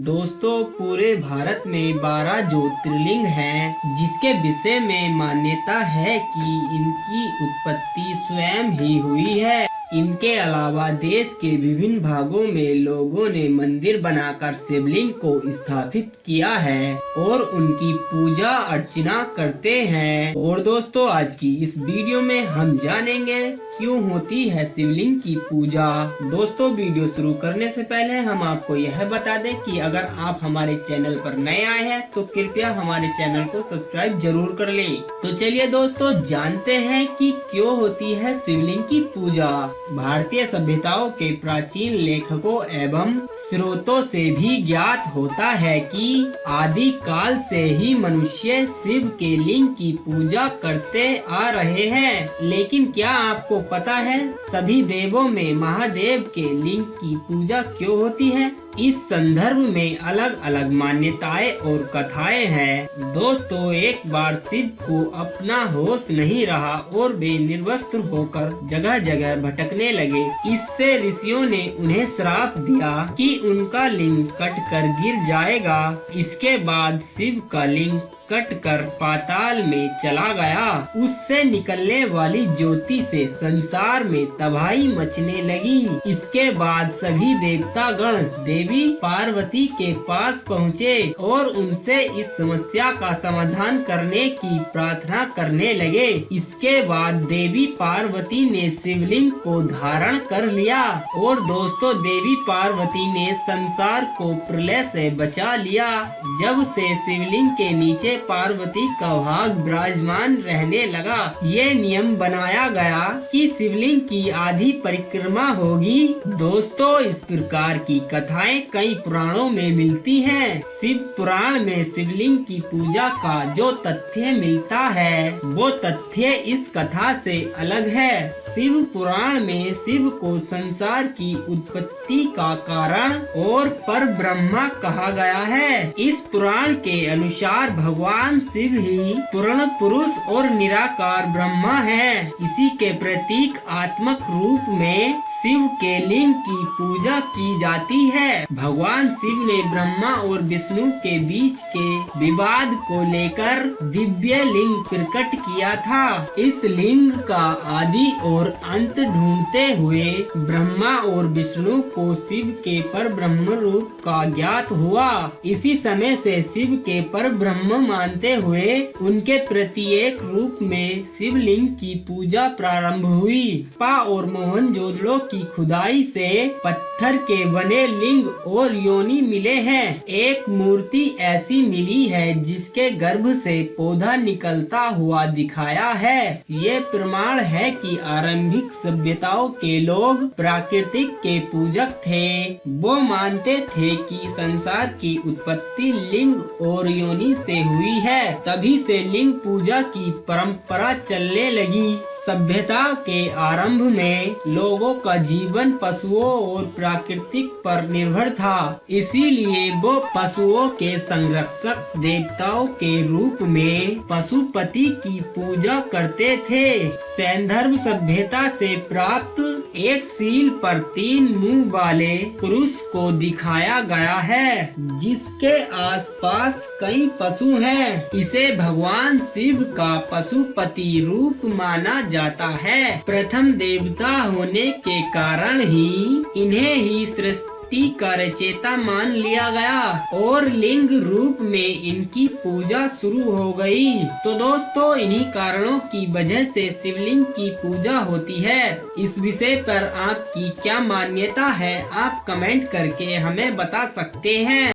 दोस्तों, पूरे भारत में 12 ज्योतिर्लिंग हैं, जिसके विषय में मान्यता है कि इनकी उत्पत्ति स्वयं ही हुई है। इनके अलावा देश के विभिन्न भागों में लोगों ने मंदिर बनाकर शिवलिंग को स्थापित किया है और उनकी पूजा अर्चना करते हैं। और दोस्तों, आज की इस वीडियो में हम जानेंगे क्यों होती है शिवलिंग की पूजा। दोस्तों, वीडियो शुरू करने से पहले हम आपको यह बता दें कि अगर आप हमारे चैनल पर नए आए हैं तो कृपया हमारे चैनल को सब्सक्राइब जरूर कर लें। तो चलिए दोस्तों, जानते हैं कि क्यों होती है शिवलिंग की पूजा। भारतीय सभ्यताओं के प्राचीन लेखकों एवं स्रोतों से भी ज्ञात होता है कि आदि काल से ही मनुष्य शिव के लिंग की पूजा करते आ रहे हैं। लेकिन क्या आपको पता है सभी देवों में महादेव के लिंग की पूजा क्यों होती है? इस संदर्भ में अलग अलग मान्यताएं और कथाएं हैं। दोस्तों, एक बार शिव को अपना होश नहीं रहा और वे निर्वस्त्र होकर जगह जगह भटकने लगे। इससे ऋषियों ने उन्हें श्राप दिया कि उनका लिंग कट कर गिर जाएगा। इसके बाद शिव का लिंग कट कर पाताल में चला गया। उससे निकलने वाली ज्योति से संसार में तबाही मचने लगी। इसके बाद सभी देवतागण देवी पार्वती के पास पहुँचे और उनसे इस समस्या का समाधान करने की प्रार्थना करने लगे। इसके बाद देवी पार्वती ने शिवलिंग को धारण कर लिया और दोस्तों, देवी पार्वती ने संसार को प्रलय से बचा लिया। जब से शिवलिंग के नीचे पार्वती का भाग विराजमान रहने लगा। ये नियम बनाया गया कि शिवलिंग की आधी परिक्रमा होगी। दोस्तों, इस प्रकार की कथाएं कई पुराणों में मिलती हैं। शिव पुराण में शिवलिंग की पूजा का जो तथ्य मिलता है वो तथ्य इस कथा से अलग है। शिव पुराण में शिव को संसार की उत्पत्ति का कारण और पर ब्रह्मा कहा गया है। इस पुराण के अनुसार भगवान शिव ही पूर्ण पुरुष और निराकार ब्रह्मा है। इसी के प्रतीक आत्मक रूप में शिव के लिंग की पूजा की जाती है। भगवान शिव ने ब्रह्मा और विष्णु के बीच के विवाद को लेकर दिव्य लिंग प्रकट किया था। इस लिंग का आदि और अंत ढूंढते हुए ब्रह्मा और विष्णु को शिव के पर ब्रह्म रूप का ज्ञात हुआ। इसी समय से शिव के पर ब्रह्म मानते हुए उनके प्रत्येक रूप में शिवलिंग की पूजा प्रारंभ हुई। पा और मोहनजोदड़ो की खुदाई से पत्थर के बने लिंग और योनि मिले हैं। एक मूर्ति ऐसी मिली है जिसके गर्भ से पौधा निकलता हुआ दिखाया है। ये प्रमाण है कि आरंभिक सभ्यताओं के लोग प्राकृतिक के पूजक थे। वो मानते थे कि संसार की उत्पत्ति लिंग और योनि से हुई है। तभी से लिंग पूजा की परंपरा चलने लगी। सभ्यता के आरंभ में लोगों का जीवन पशुओं और प्राकृतिक पर निर्भर था। इसीलिए वो पशुओं के संरक्षक देवताओं के रूप में पशुपति की पूजा करते थे। सैंधर्म सभ्यता से प्राप्त एक सील पर 3 मुंह वाले पुरुष को दिखाया गया है, जिसके आसपास कई पशु हैं। इसे भगवान शिव का पशुपति रूप माना जाता है। प्रथम देवता होने के कारण ही इन्हें ही सृष्टि का रचयिता मान लिया गया और लिंग रूप में इनकी पूजा शुरू हो गई। तो दोस्तों, इन्हीं कारणों की वजह से शिवलिंग की पूजा होती है। इस विषय पर आपकी क्या मान्यता है, आप कमेंट करके हमें बता सकते हैं।